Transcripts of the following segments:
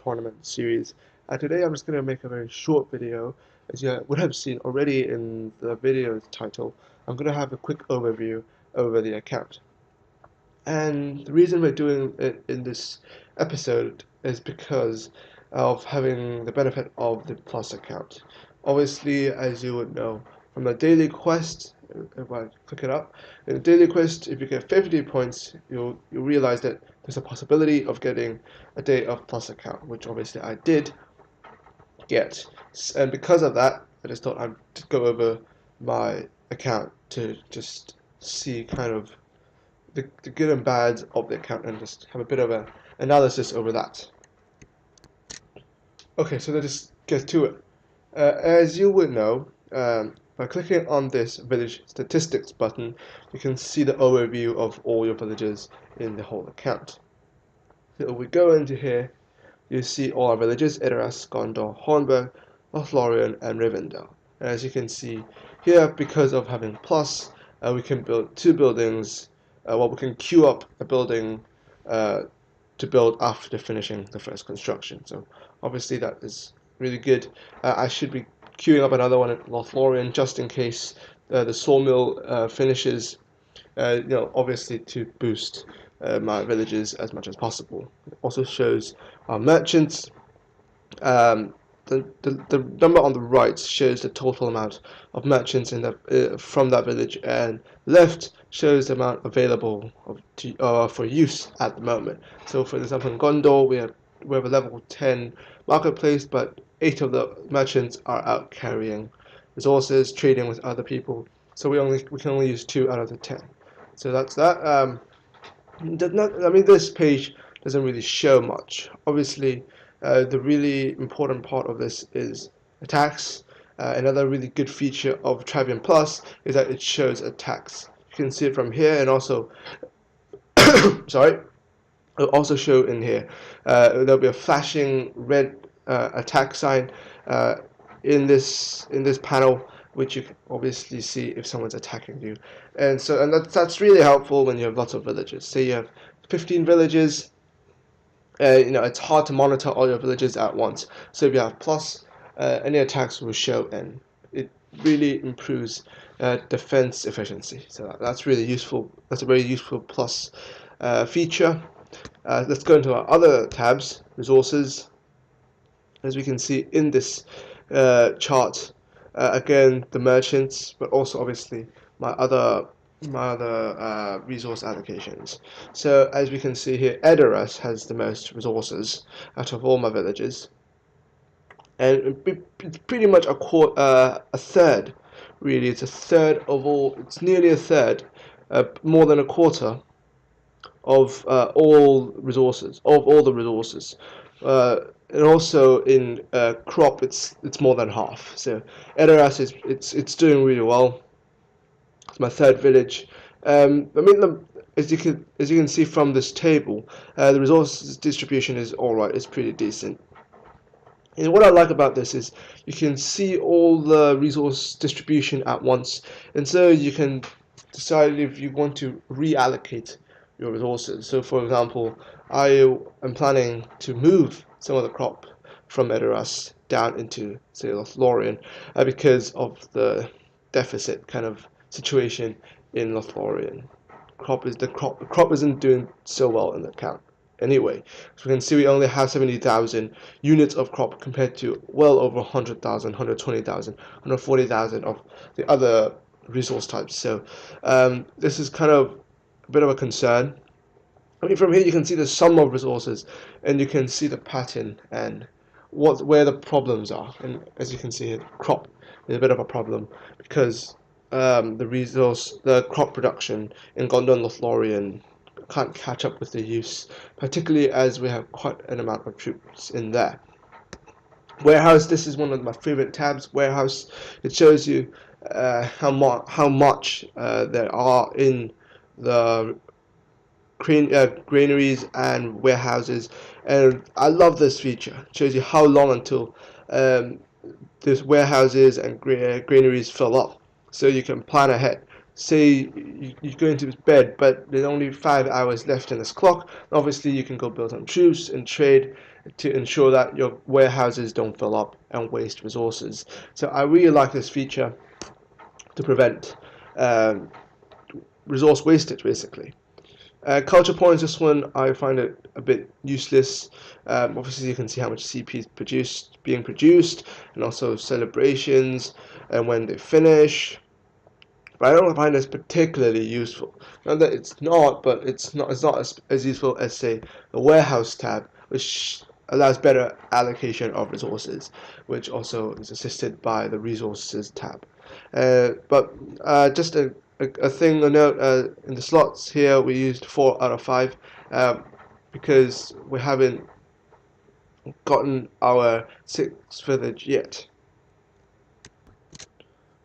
tournament series. Today I'm just going to make a very short video. As you would have seen already in the video title, I'm going to have a quick overview over the account. And the reason we're doing it in this episode is because of having the benefit of the Plus account. Obviously, as you would know from the daily quest, if I click it up, in the daily quest, if you get 50 points, you'll realize that there's a possibility of getting a day of Plus account, which obviously I did get. And because of that, I just thought I'd go over my account to just see kind of the good and bad of the account and just have a bit of an analysis over that. Okay, so let's just get to it. As you would know, by clicking on this village statistics button, you can see the overview of all your villages in the whole account. So if we go into here, you see all our villages: Edoras, Gondor, Hornburg, Lothlorien, and Rivendell. And as you can see here, because of having plus, we can build two buildings. We can queue up a building to build after finishing the first construction. So obviously that is really good. I should be queuing up another one at Lothlorien just in case the sawmill finishes. Obviously to boost my villages as much as possible. It also shows our merchants. The number on the right shows the total amount of merchants in the from that village, and left shows the amount available for use at the moment. So, for example, in Gondor, we have a level 10 marketplace, but 8 of the merchants are out carrying resources, trading with other people. So we can only use 2 out of the 10. So that's that. This page doesn't really show much. Obviously, the really important part of this is attacks. Another really good feature of Travian Plus is that it shows attacks. You can see it from here, and also, sorry, it'll also show in here. There'll be a flashing red attack sign in this panel, which you can obviously see if someone's attacking you, and that's really helpful when you have lots of villages. Say you have 15 villages. It's hard to monitor all your villages at once. So if you have plus, any attacks will show, and it really improves defense efficiency. So that's really useful. That's a very useful plus feature. Let's go into our other tabs, resources. As we can see in this chart, again the merchants, but also obviously my other resource allocations. So as we can see here, Edoras has the most resources out of all my villages, and it's pretty much a third. Really, it's a third of all. It's nearly a third, more than a quarter of all resources, of all the resources. And also in crop, it's more than half. So Edoras it's doing really well. It's my third village. As you can see from this table, the resources distribution is alright. It's pretty decent. And what I like about this is you can see all the resource distribution at once, and so you can decide if you want to reallocate your resources. So, for example, I am planning to move some of the crop from Edoras down into, say, Lothlorien, because of the deficit kind of situation in Lothlorien. The crop isn't doing so well in the account. Anyway, so we can see we only have 70,000 units of crop compared to well over 100,000, 120,000, 140,000 of the other resource types. So this is kind of a bit of a concern. From here you can see the sum of resources, and you can see the pattern and where the problems are. And as you can see here, crop is a bit of a problem because the crop production in Gondor and Lothlorien can't catch up with the use, particularly as we have quite an amount of troops in there. Warehouse, this is one of my favorite tabs. Warehouse, it shows you how much there are in the granaries and warehouses, and I love this feature. It shows you how long until these warehouses and granaries fill up, so you can plan ahead. Say you go into bed, but there's only 5 hours left in this clock. Obviously, you can go build some troops and trade, to ensure that your warehouses don't fill up and waste resources. So I really like this feature to prevent um, resource wastage, basically. Culture points, this one I find it a bit useless. Obviously, you can see how much CP is being produced, and also celebrations and when they finish. But I don't find this particularly useful. Not that it's not, but it's not as useful as, say, the warehouse tab, which allows better allocation of resources, which also is assisted by the resources tab. But just a thing to note, in the slots here we used 4 out of 5 um, because we haven't gotten our 6th village yet.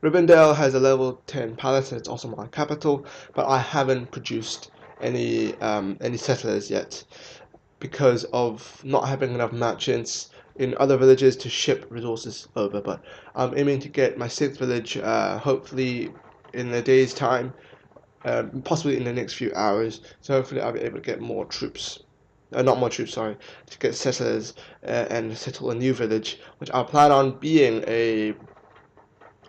Rivendell has a level 10 palace and it's also my capital, but I haven't produced any settlers yet because of not having enough merchants in other villages to ship resources over. But I'm aiming to get my 6th village hopefully in a day's time, possibly in the next few hours. So hopefully I'll be able to get more troops. Not more troops, sorry, to get settlers and settle a new village, which I plan on being a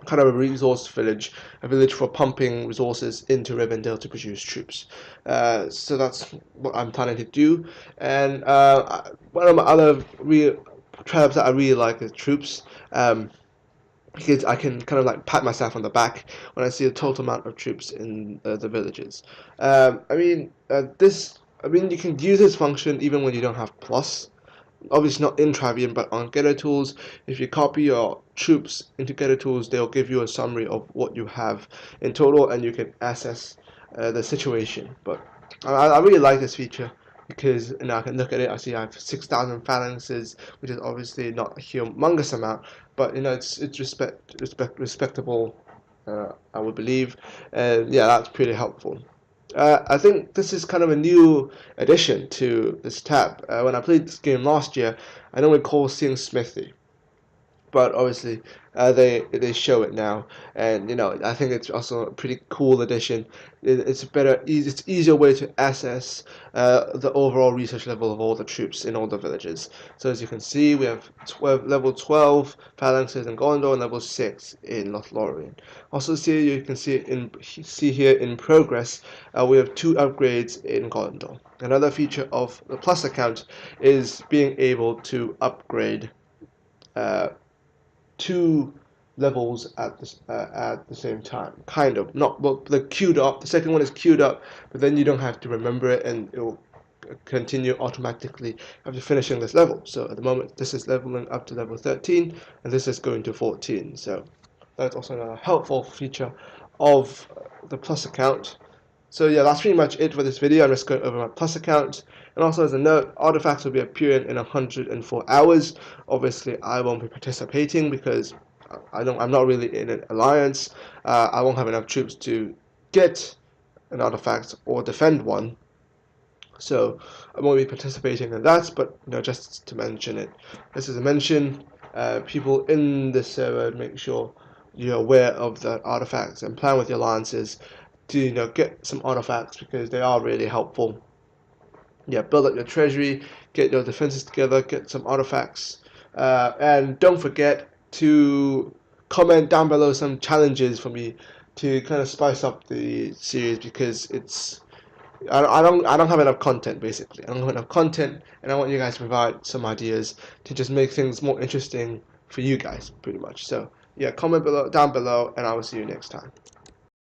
kind of a resource village, a village for pumping resources into Rivendell to produce troops. So that's what I'm planning to do. And one of my other real traps that I really like is troops. Because I can kind of like pat myself on the back when I see the total amount of troops in the villages. You can use this function even when you don't have plus. Obviously not in Travian, but on Getter Tools. If you copy your troops into Getter Tools, they'll give you a summary of what you have in total, and you can assess the situation. But I really like this feature because I can look at it. I see I have 6,000 phalanxes, which is obviously not a humongous amount, but it's respectable. I would believe, and yeah, that's pretty helpful. I think this is kind of a new addition to this tab. When I played this game last year, I don't recall seeing Smithy, but obviously they show it now, and I think it's also a pretty cool addition. It's easier way to assess the overall research level of all the troops in all the villages. So as you can see, we have level 12 phalanxes in Gondor and level 6 in Lothlorien. Also, you can see here in progress, we have 2 upgrades in Gondor. Another feature of the Plus account is being able to upgrade Uh, 2 levels at the same time. Kind of. Not well, they're queued up. The second one is queued up, but then you don't have to remember it, and it will continue automatically after finishing this level. So at the moment, this is leveling up to level 13, and this is going to 14. So that's also another helpful feature of the Plus account. So yeah, that's pretty much it for this video. I'm just going over my Plus account. And also as a note, artifacts will be appearing in 104 hours. Obviously, I won't be participating because I'm not really in an alliance. I won't have enough troops to get an artifact or defend one. So I won't be participating in that, but just to mention it. This is a mention. People in the server, make sure you're aware of the artifacts and plan with your alliances to get some artifacts because they are really helpful. Yeah, build up your treasury, get your defenses together, get some artifacts, and don't forget to comment down below some challenges for me to kind of spice up the series because I don't have enough content basically. I don't have enough content, and I want you guys to provide some ideas to just make things more interesting for you guys, pretty much. So yeah, comment down below, and I will see you next time.